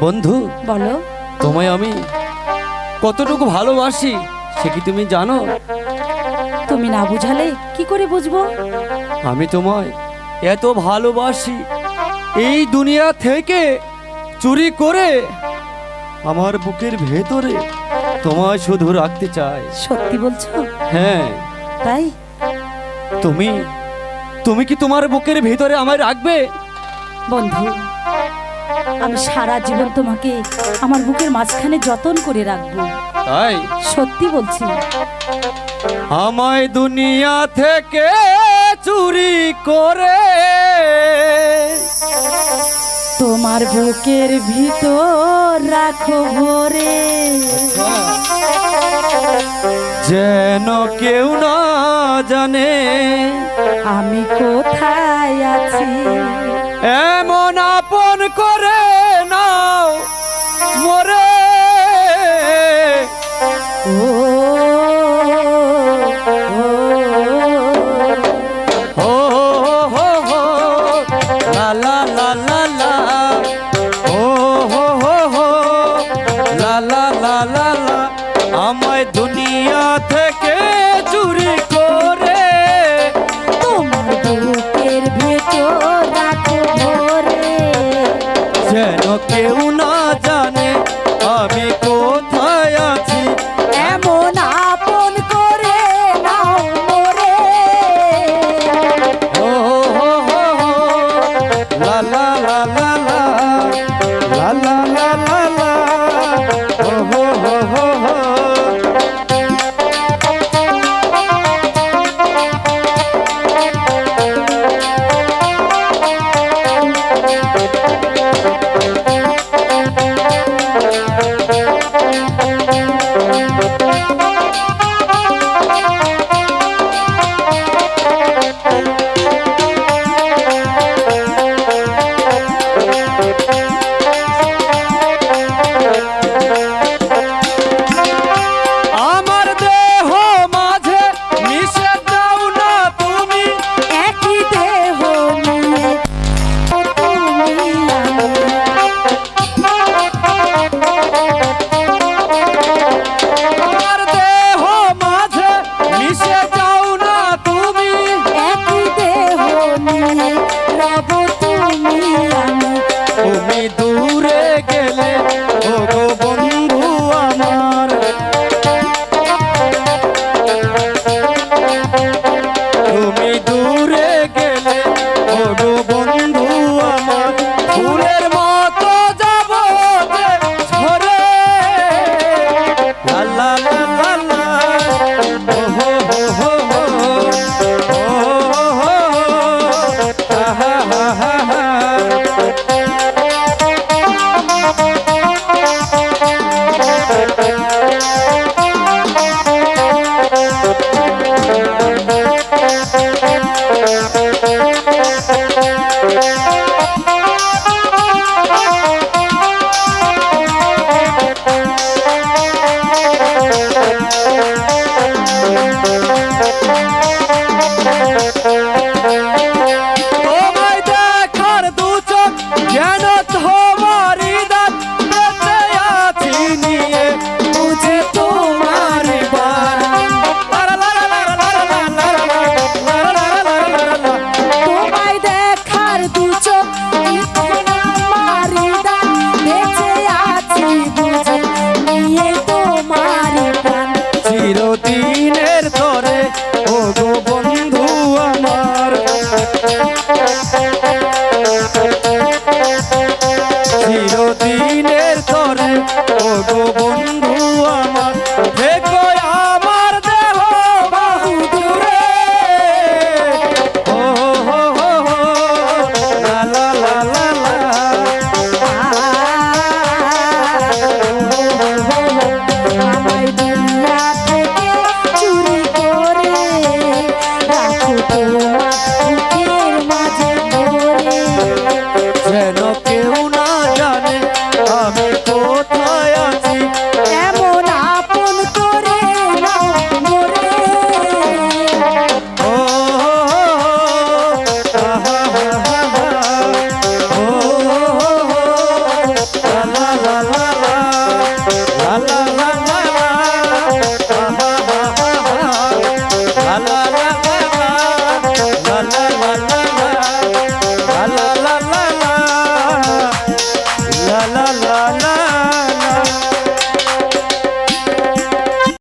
বন্ধু, বলো। তোমায় আমি কতটুকু ভালোবাসি সে কি তুমি জানো? তুমি না বুঝালে কি করে বুঝবো? আমি তোমায় এত ভালোবাসি, এই দুনিয়া থেকে চুরি করে আমার বুকের ভেতরে তোমায় শুধু রাখতে চাই। সত্যি বলছো? হ্যাঁ, তাই? তুমি তুমি কি তোমার বুকের ভেতরে আমায় রাখবে? বন্ধু, আমি সারা জীবন তোমাকে আমার বুকের মাঝখানে যতন করে রাখবো। তাই সত্যি বলছি। আমায় দুনিয়া থেকে চুরি করে তোমার বুকের ভিতর রাখো ভরে, যেন কেউ না জানে আমি কোথায় আছি। এমন আপন করে নাও মোরে। ও, ও, ও হো হো লা লা লা লা লা, ও হো হো হো লা লা লা লা লা। আমায় দুনিয়া থেকে চুরি করে তোমার বুকের ভিতর রাখো ভরে, যেন কেউ না জানে আমি কোথায়